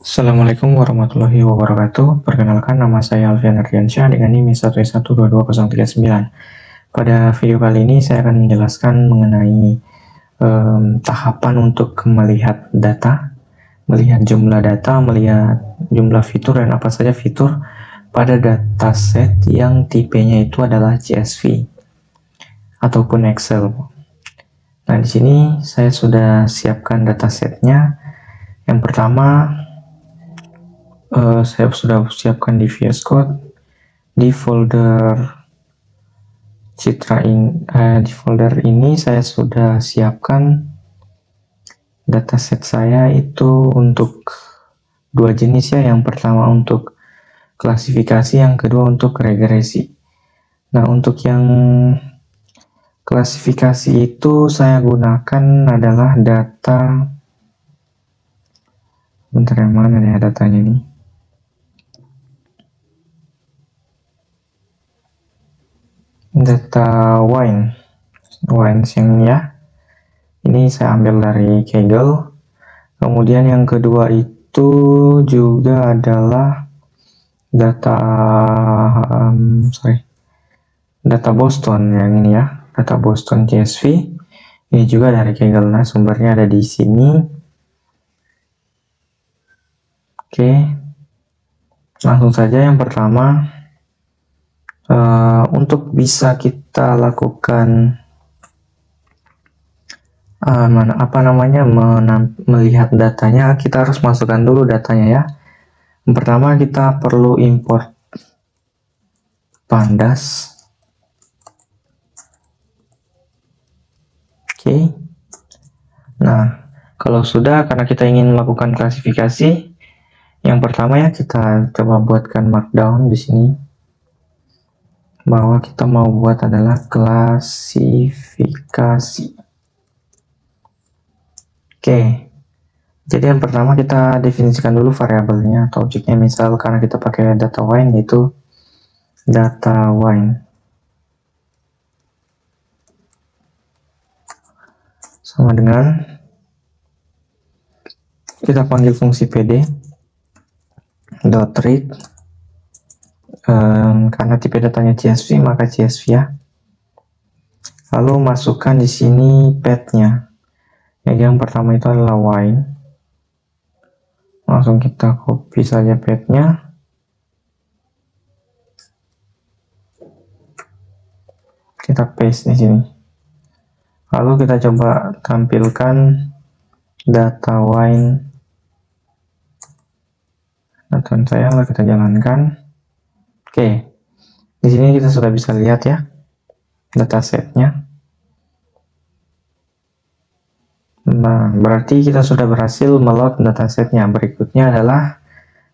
Assalamualaikum warahmatullahi wabarakatuh. Perkenalkan, nama saya Alfian Ardiansyah dengan NIM 1122039. Pada video kali ini saya akan menjelaskan mengenai tahapan untuk melihat data, melihat jumlah data, melihat jumlah fitur dan apa saja fitur pada dataset yang tipenya itu adalah CSV ataupun Excel. Nah, di sini saya sudah siapkan datasetnya. Yang pertama, saya sudah siapkan di VS Code di folder di folder ini saya sudah siapkan dataset saya itu untuk dua jenis ya. Yang pertama untuk klasifikasi, yang kedua untuk regresi. Nah, untuk yang klasifikasi itu saya gunakan adalah data, bentar, yang mana ya datanya ini? Data wines yang ya. Ini saya ambil dari Kaggle. Kemudian yang kedua itu juga adalah data data Boston yang ini ya, data Boston CSV. Ini juga dari Kaggle. Nah, sumbernya ada di sini. Oke, langsung saja. Yang pertama, untuk bisa kita lakukan melihat datanya, kita harus masukkan dulu datanya ya. Yang pertama kita perlu import pandas. Oke. Nah, kalau sudah, karena kita ingin melakukan klasifikasi, yang pertama ya kita coba buatkan markdown di sini bahwa kita mau buat adalah klasifikasi. Oke. Jadi yang pertama kita definisikan dulu variabelnya atau objeknya. Misal karena kita pakai data wine, yaitu data wine sama dengan kita panggil fungsi pd .read, karena tipe datanya CSV maka CSV ya. Lalu masukkan di sini path-nya. Yang pertama itu adalah wine. Langsung kita copy saja path-nya. Kita paste di sini. Lalu kita coba tampilkan data wine. Data saya, lalu kita jalankan. Oke. Di sini kita sudah bisa lihat ya datasetnya. Nah, berarti kita sudah berhasil meload datasetnya. Berikutnya adalah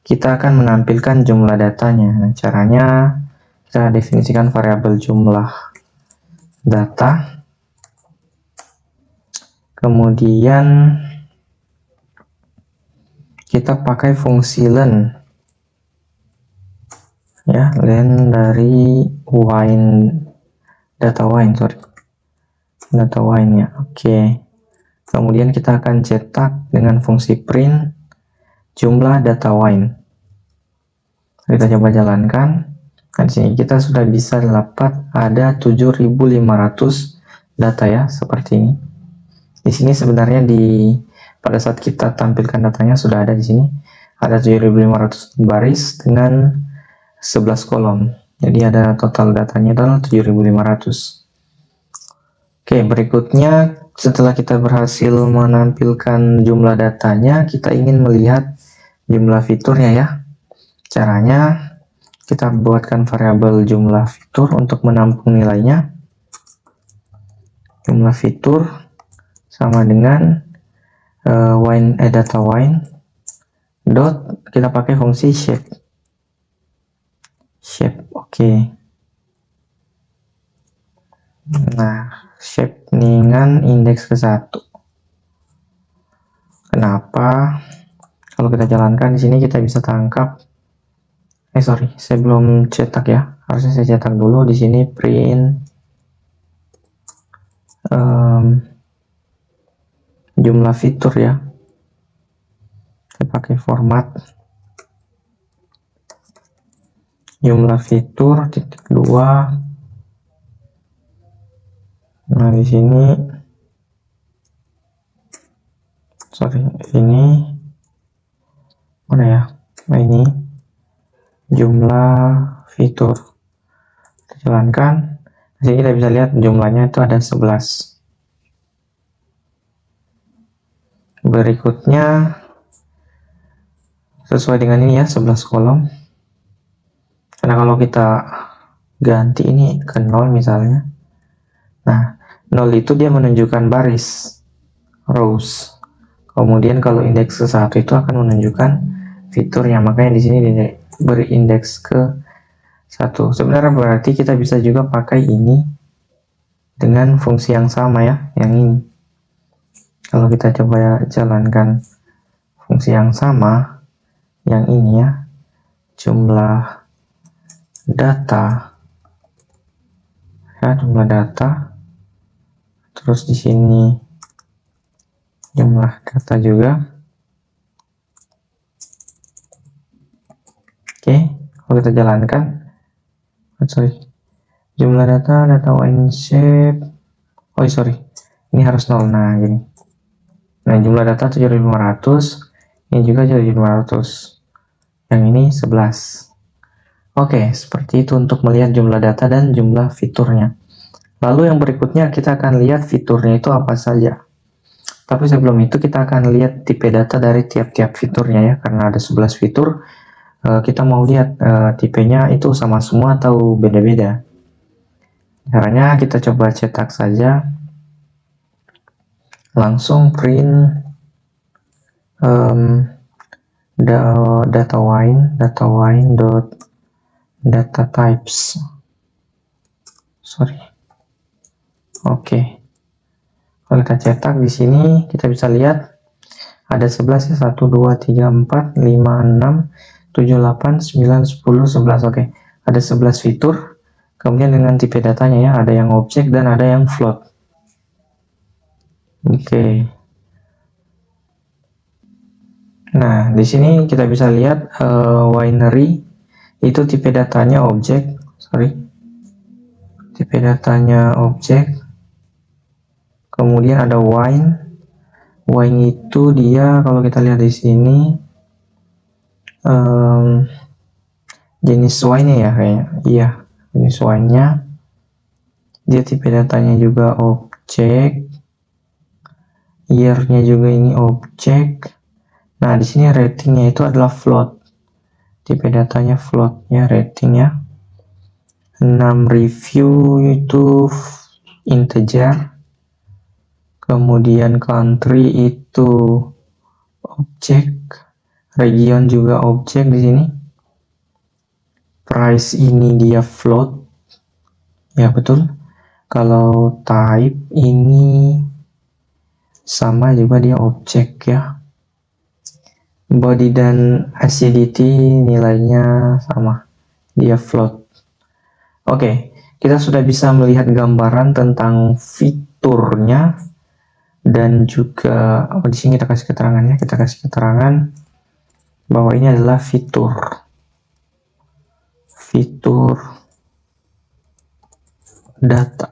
kita akan menampilkan jumlah datanya. Nah, caranya kita definisikan variabel jumlah data. Kemudian kita pakai fungsi len. Ya, len dari data wine ya. Oke. Kemudian kita akan cetak dengan fungsi print jumlah data wine. Kita coba jalankan. Di sini kita sudah bisa dapat ada 7.500 data ya, seperti ini. Di sini sebenarnya pada saat kita tampilkan datanya sudah ada di sini. Ada 7.500 baris dengan 11 kolom. Jadi ada total datanya adalah 7.500. Oke, berikutnya setelah kita berhasil menampilkan jumlah datanya, kita ingin melihat jumlah fiturnya ya. Caranya kita buatkan variabel jumlah fitur untuk menampung nilainya. Jumlah fitur sama dengan data wine dot, kita pakai fungsi shape. Oke. Nah, shape dengan indeks ke-1. Kenapa? Kalau kita jalankan di sini kita bisa tangkap. Saya belum cetak ya. Harusnya saya cetak dulu di sini print jumlah fitur ya. Saya pakai format jumlah fitur titik 2. Nah, di sini ini mana ya? Nah, ini jumlah fitur. Kita jalankan. Di sini kita bisa lihat jumlahnya itu ada 11. Berikutnya sesuai dengan ini ya, 11 kolom. Karena kalau kita ganti ini ke 0 misalnya. Nah, 0 itu dia menunjukkan baris, rows. Kemudian kalau indeks ke 1 itu akan menunjukkan fiturnya. Makanya di sini beri indeks ke 1. Sebenarnya berarti kita bisa juga pakai ini dengan fungsi yang sama ya, yang ini. Kalau kita coba jalankan fungsi yang sama, yang ini ya, jumlah data, ya, jumlah data. Terus di sini jumlah data juga. Oke, kalau kita jalankan, jumlah data wine shape. Oh sorry, ini harus 0. Nah gini. Nah jumlah data 7500, ini juga 7500. Yang ini 11. Oke, seperti itu untuk melihat jumlah data dan jumlah fiturnya. Lalu yang berikutnya kita akan lihat fiturnya itu apa saja. Tapi sebelum itu kita akan lihat tipe data dari tiap-tiap fiturnya ya, karena ada 11 fitur. Kita mau lihat tipenya itu sama semua atau beda-beda. Caranya kita coba cetak saja, langsung print data wine dot data types. Oke. Kalau kita cetak di sini kita bisa lihat ada 11 ya, 1 2 3 4 5 6 7 8 9 10 11. Oke. Ada 11 fitur. Kemudian dengan tipe datanya ya, ada yang objek dan ada yang float. Oke. Nah, di sini kita bisa lihat winery itu tipe datanya objek, tipe datanya objek. Kemudian ada wine itu dia kalau kita lihat di sini jenis wine ya kayaknya, iya jenis wine-nya. Dia tipe datanya juga objek, year-nya juga ini objek. Nah, di sini ratingnya itu adalah float. Tipe datanya float-nya, ratingnya. 6 review itu integer. Kemudian country itu objek, region juga objek di sini. Price ini dia float. Ya, betul. Kalau type ini sama juga dia objek ya. Body dan acidity nilainya sama, dia float. Oke, kita sudah bisa melihat gambaran tentang fiturnya dan juga di sini kita kasih keterangannya. Kita kasih keterangan bahwa ini adalah fitur data.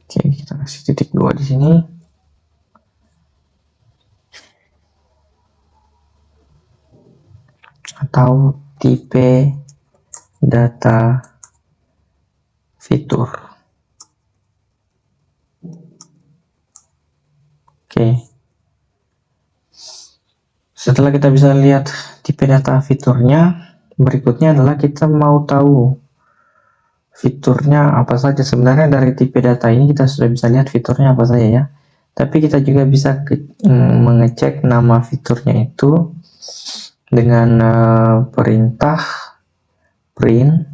Oke, kita kasih titik 2 di sini. Atau tipe data fitur. Oke. Setelah kita bisa lihat tipe data fiturnya, berikutnya adalah kita mau tahu fiturnya apa saja. Sebenarnya dari tipe data ini kita sudah bisa lihat fiturnya apa saja ya. Tapi kita juga bisa mengecek nama fiturnya itu dengan perintah print.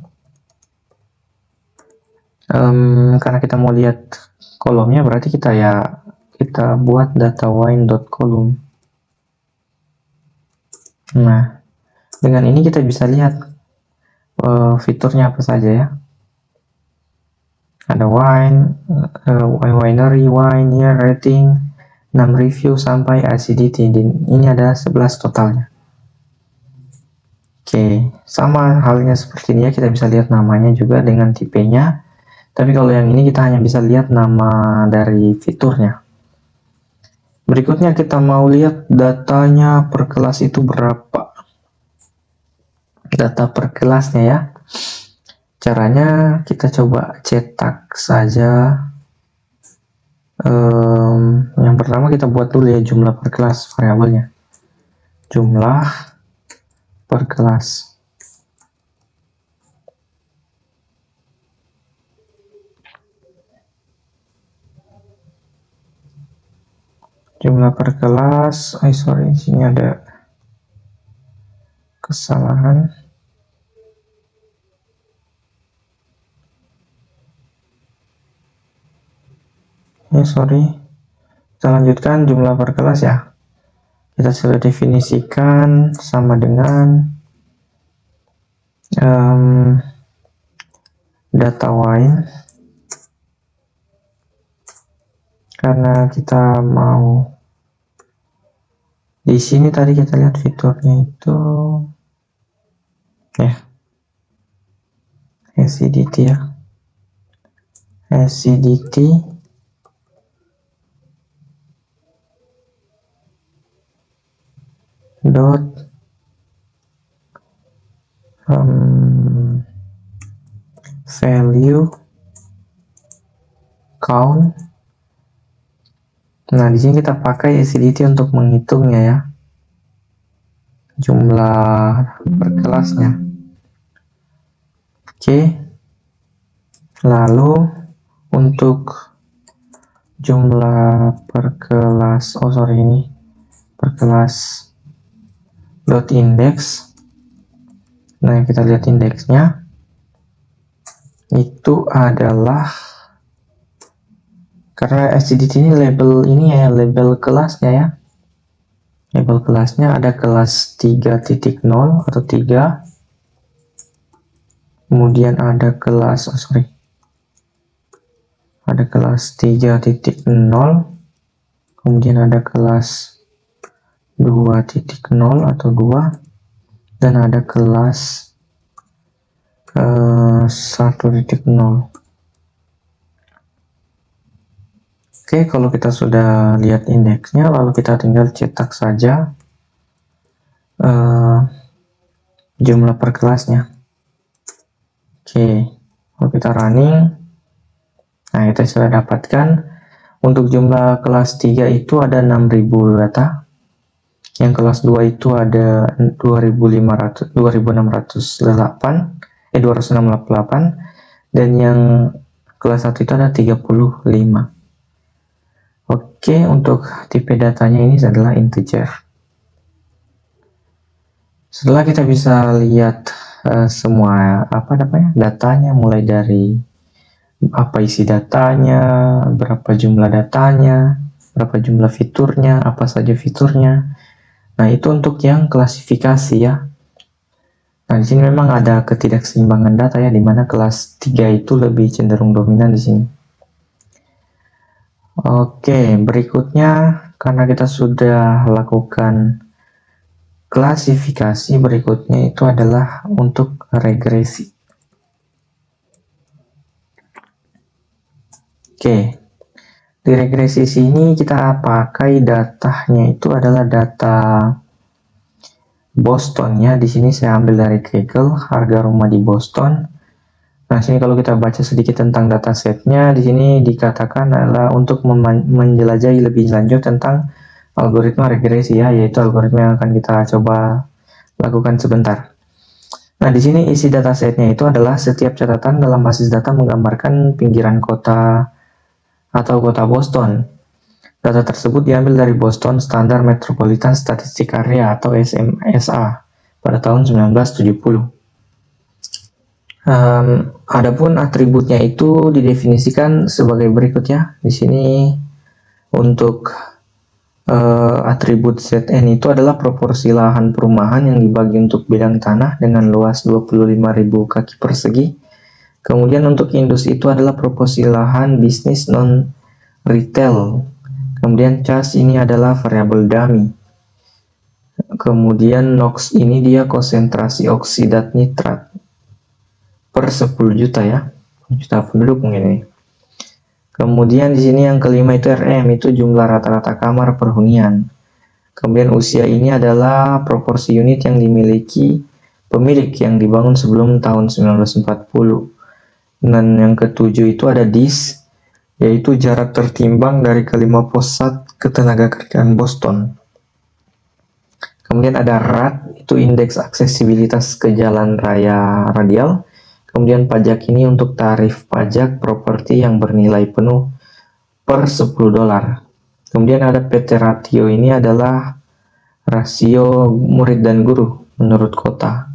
Karena kita mau lihat kolomnya, berarti kita buat data wine.column. Nah, dengan ini kita bisa lihat fiturnya apa saja ya. Ada wine, winery, wine, year, rating, 6 review sampai acidity. Ini ada 11 totalnya. Oke, sama halnya seperti ini ya, kita bisa lihat namanya juga dengan tipenya. Tapi kalau yang ini kita hanya bisa lihat nama dari fiturnya. Berikutnya kita mau lihat datanya per kelas itu berapa. Data per kelasnya ya. Caranya kita coba cetak saja. Yang pertama kita buat dulu ya jumlah per kelas variabelnya. Jumlah per kelas. Jumlah per kelas. Sorry, sini ada kesalahan. Sorry. Kita lanjutkan jumlah per kelas ya. Kita sudah definisikan sama dengan data wine, karena kita mau di sini tadi kita lihat fiturnya itu acidity ya, acidity dot value count. Nah, di sini kita pakai acidity untuk menghitungnya ya, jumlah per kelasnya. Oke. Lalu untuk jumlah per kelas, ini per kelas dot index. Nah, kita lihat indeksnya itu adalah, karena acidity ini label ini ya, label kelasnya ya. Label kelasnya ada kelas 3.0 atau 3. Kemudian ada kelas, ada kelas 3.0. Kemudian ada kelas 2.0 atau 2. Dan ada kelas 1.0. Oke, kalau kita sudah lihat indeksnya, lalu kita tinggal cetak saja jumlah per kelasnya. Oke, kalau kita running, nah kita sudah dapatkan untuk jumlah kelas 3 itu ada 6.000 data. Yang kelas 2 itu ada 2.668, dan yang kelas 1 itu ada 35. Oke, untuk tipe datanya ini adalah integer. Setelah kita bisa lihat semua datanya, mulai dari apa isi datanya, berapa jumlah datanya, berapa jumlah fiturnya, apa saja fiturnya. Nah, itu untuk yang klasifikasi ya. Nah, di sini memang ada ketidakseimbangan data ya, di mana kelas 3 itu lebih cenderung dominan di sini. Oke, berikutnya karena kita sudah lakukan klasifikasi, berikutnya itu adalah untuk regresi. Oke. Di regresi sini kita pakai datanya itu adalah data Boston ya. Di sini saya ambil dari Kaggle, harga rumah di Boston. Nah, sini kalau kita baca sedikit tentang datasetnya, di sini dikatakan adalah untuk menjelajahi lebih lanjut tentang algoritma regresi ya, yaitu algoritma yang akan kita coba lakukan sebentar. Nah, di sini isi datasetnya itu adalah setiap catatan dalam basis data menggambarkan pinggiran kota atau kota Boston. Data tersebut diambil dari Boston Standard Metropolitan Statistic Area atau SMSA pada tahun 1970. Adapun atributnya itu didefinisikan sebagai berikut ya. Di sini untuk atribut ZN itu adalah proporsi lahan perumahan yang dibagi untuk bidang tanah dengan luas 25.000 kaki persegi. Kemudian untuk industri itu adalah proporsi lahan bisnis non-retail Kemudian charge ini adalah variabel dummy. Kemudian NOx ini dia konsentrasi oksidat nitrat per 10 juta ya, juta penduduk mungkin ini. Kemudian di sini yang kelima itu RM, itu jumlah rata-rata kamar per hunian. Kemudian usia ini adalah proporsi unit yang dimiliki pemilik yang dibangun sebelum tahun 1940. Dan yang ketujuh itu ada DIS, yaitu jarak tertimbang dari kelima pusat ketenagakerjaan Boston. Kemudian ada RAD, itu indeks aksesibilitas ke jalan raya radial. Kemudian pajak ini untuk tarif pajak properti yang bernilai penuh per 10 dolar. Kemudian ada PT Ratio, ini adalah rasio murid dan guru menurut kota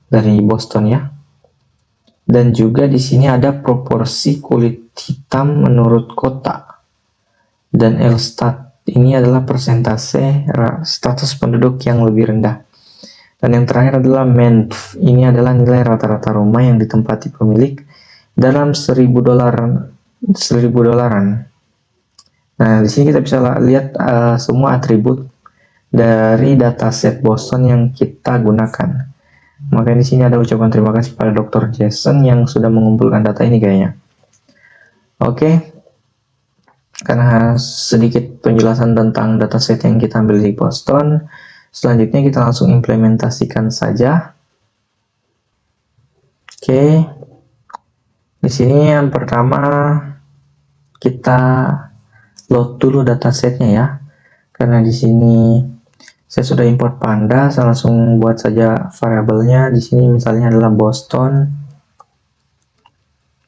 dari Boston ya. Dan juga di sini ada proporsi kulit hitam menurut kota. Dan Elstat ini adalah persentase status penduduk yang lebih rendah. Dan yang terakhir adalah MENF, ini adalah nilai rata-rata rumah yang ditempati pemilik dalam 1000 dolaran. Nah, di sini kita bisa lihat semua atribut dari dataset Boston yang kita gunakan. Makanya di sini ada ucapan terima kasih pada Dr. Jason yang sudah mengumpulkan data ini kayaknya. Oke. Karena sedikit penjelasan tentang dataset yang kita ambil di Boston, selanjutnya kita langsung implementasikan saja. Oke. Di sini yang pertama kita load dulu datasetnya ya. Karena di sini saya sudah import Panda, saya langsung buat saja variabelnya. Di sini misalnya adalah Boston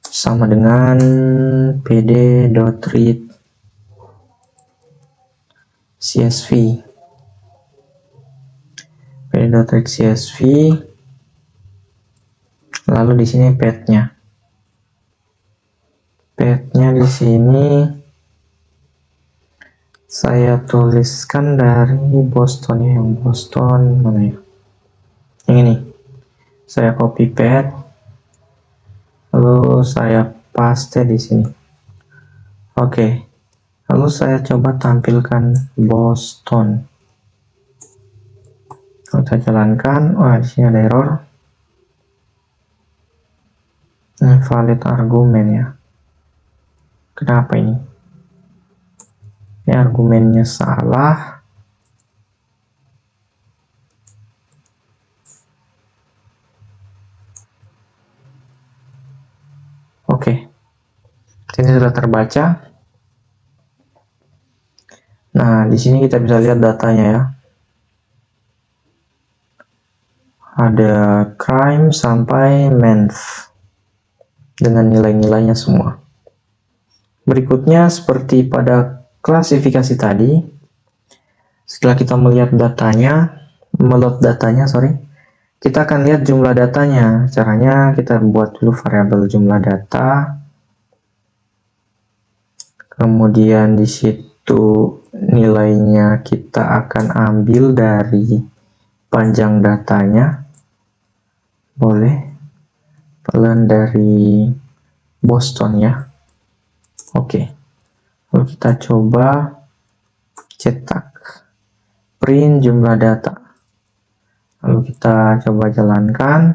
sama dengan pd.read CSV. pd.read CSV. Lalu di sini path-nya. Path-nya di sini saya tuliskan dari Boston ya, yang Boston mana ya? Yang ini. Saya copy path, lalu saya paste di sini. Oke. Lalu saya coba tampilkan Boston. Kalau saya jalankan, wah di sini ada error. Invalid argumen ya. Kenapa ini? Ini argumennya salah. Oke. Ini sudah terbaca. Nah, di sini kita bisa lihat datanya ya. Ada crime sampai MENF dengan nilai-nilainya semua. Berikutnya seperti pada klasifikasi tadi, setelah kita melihat datanya, melot datanya, kita akan lihat jumlah datanya. Caranya kita buat dulu variabel jumlah data. Kemudian di situ nilainya kita akan ambil dari panjang datanya. Boleh. Pelan dari Boston ya. Oke. Lalu kita coba cetak. Print jumlah data. Lalu kita coba jalankan.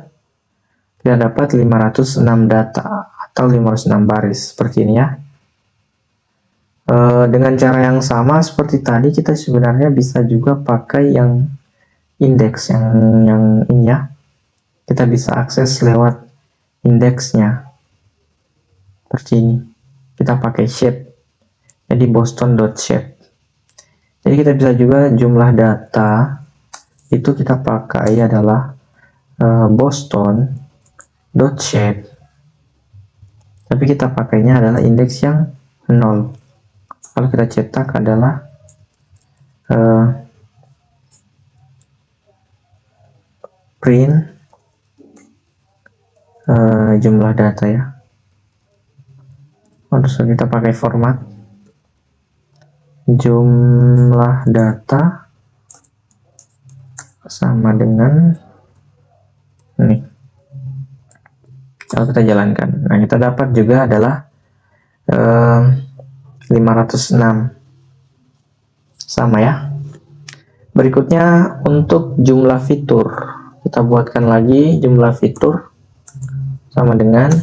Kita dapat 506 data atau 506 baris seperti ini ya. Dengan cara yang sama seperti tadi, kita sebenarnya bisa juga pakai yang indeks yang ini ya. Kita bisa akses lewat indeksnya seperti ini. Kita pakai shape, jadi boston.shape. Jadi kita bisa juga jumlah data itu kita pakai adalah boston.shape, tapi kita pakainya adalah indeks yang 0. Kalau kita cetak adalah print jumlah data ya. Terus kita pakai format jumlah data sama dengan ini. Kalau kita jalankan, nah kita dapat juga adalah 506. sama ya. Berikutnya untuk jumlah fitur, kita buatkan lagi jumlah fitur sama dengan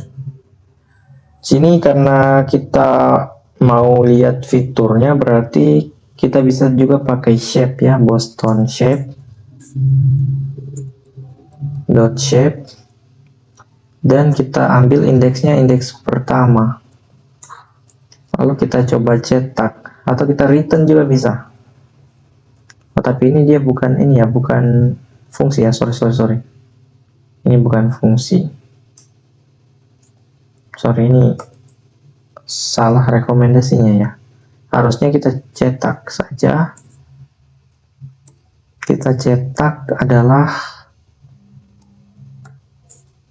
sini, karena kita mau lihat fiturnya berarti kita bisa juga pakai shape ya, Boston shape dot shape, dan kita ambil indeksnya, indeks pertama, lalu kita coba cetak atau kita return juga bisa. Oh, tapi ini dia bukan ini ya, bukan fungsi ya, sorry, ini bukan fungsi, ini salah rekomendasinya ya, harusnya kita cetak saja. Kita cetak adalah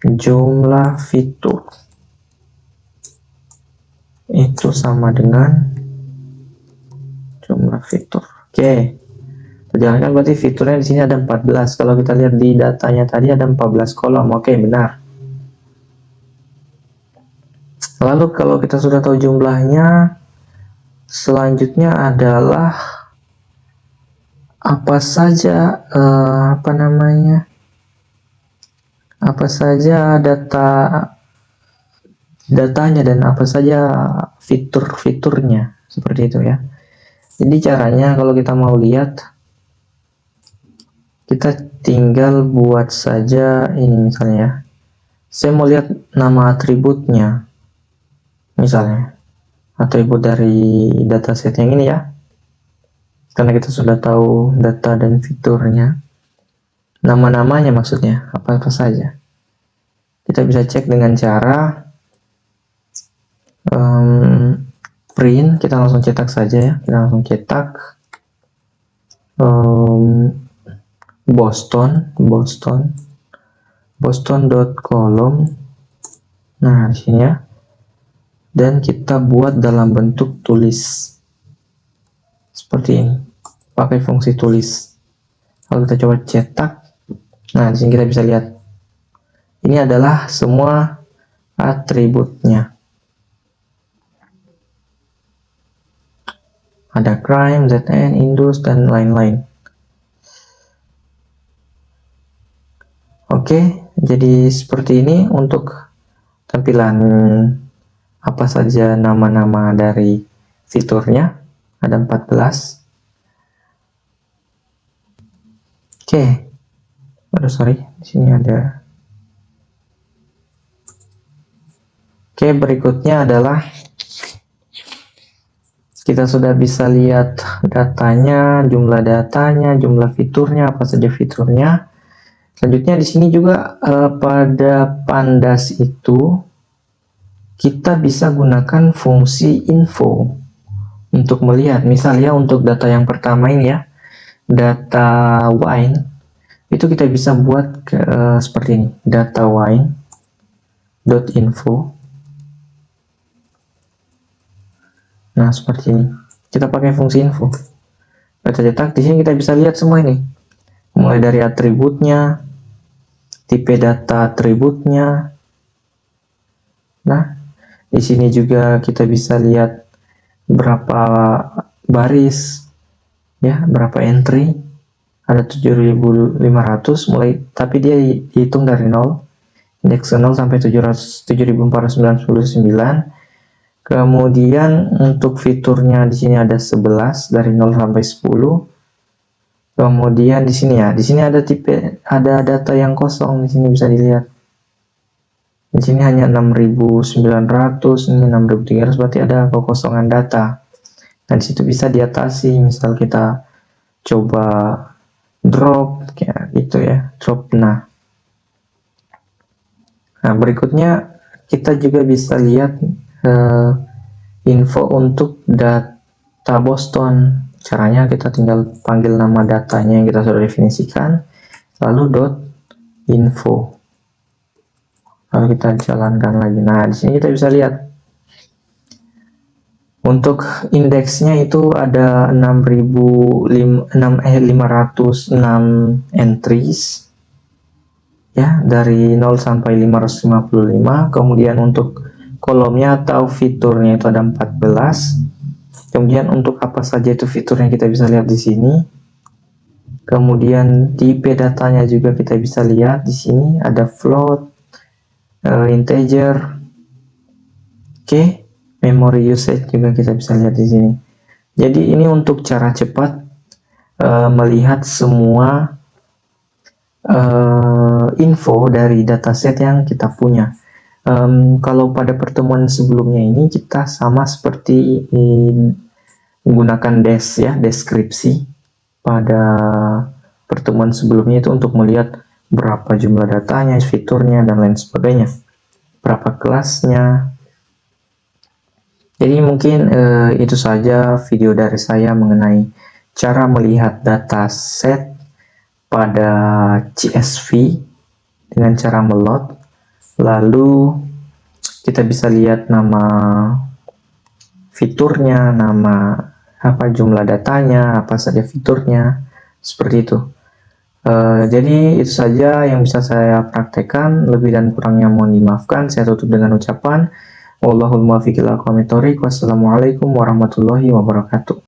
jumlah fitur itu sama dengan jumlah fitur. Oke, jalankan, berarti fiturnya di sini ada 14. Kalau kita lihat di datanya tadi ada 14 kolom. Oke, benar. Lalu kalau kita sudah tahu jumlahnya, selanjutnya adalah apa saja apa saja datanya dan apa saja fitur-fiturnya, seperti itu ya. Jadi caranya kalau kita mau lihat, kita tinggal buat saja ini, misalnya ya, saya mau lihat nama atributnya, misalnya atribut dari dataset yang ini ya, karena kita sudah tahu data dan fiturnya, nama-namanya maksudnya apa saja. Kita bisa cek dengan cara print, kita langsung cetak saja ya, kita langsung cetak Boston.column. Nah, di sini ya. Dan kita buat dalam bentuk tulis. Seperti ini. Pakai fungsi tulis. Kalau kita coba cetak, nah di sini kita bisa lihat. Ini adalah semua atributnya. Ada crime, ZN, Indus, dan lain-lain. Oke, jadi seperti ini untuk tampilan apa saja nama-nama dari fiturnya. Ada 14. Oke. Aduh, sorry, di sini ada. Oke, berikutnya adalah kita sudah bisa lihat datanya, jumlah datanya, jumlah fiturnya, apa saja fiturnya. Selanjutnya di sini juga pada pandas itu kita bisa gunakan fungsi info untuk melihat. Misalnya untuk data yang pertama ini ya, data wine, itu kita bisa buat seperti ini, data wine.info. Nah, seperti ini. Kita pakai fungsi info. Kita cetak, di sini kita bisa lihat semua ini. Mulai dari atributnya, tipe data atributnya. Nah, di sini juga kita bisa lihat berapa baris ya, berapa entry. Ada 7.500 mulai, tapi dia dihitung dari 0. Indeks 0 sampai 7.499. Kemudian untuk fiturnya di sini ada 11 dari 0 sampai 10. Kemudian di sini ya, di sini ada tipe, ada data yang kosong, di sini bisa dilihat. Di sini hanya 6.900, ini 6.300, berarti ada kekosongan data. Dan disitu bisa diatasi, misal kita coba drop kayak gitu ya, drop. Nah, berikutnya kita juga bisa lihat info untuk data Boston. Caranya kita tinggal panggil nama datanya yang kita sudah definisikan, lalu .info. Lalu kita jalankan lagi. Nah, di sini kita bisa lihat untuk indeksnya itu ada 506 entries ya, dari 0 sampai 555. Kemudian untuk kolomnya atau fiturnya itu ada 14. Kemudian untuk apa saja itu fitur yang kita bisa lihat di sini. Kemudian tipe datanya juga kita bisa lihat di sini, ada float, integer, oke, memory usage juga kita bisa lihat di sini. Jadi ini untuk cara cepat melihat semua info dari dataset yang kita punya. Kalau pada pertemuan sebelumnya ini kita sama seperti menggunakan deskripsi pada pertemuan sebelumnya itu untuk melihat berapa jumlah datanya, fiturnya, dan lain sebagainya, berapa kelasnya. Jadi mungkin itu saja video dari saya mengenai cara melihat dataset pada CSV dengan cara meload. Lalu kita bisa lihat nama fiturnya, nama jumlah datanya, apa saja fiturnya, seperti itu. Jadi itu saja yang bisa saya praktekkan. Lebih dan kurangnya mohon dimaafkan. Saya tutup dengan ucapan wallahul muwaffiq ila aqwamit thoriq. Wassalamualaikum warahmatullahi wabarakatuh.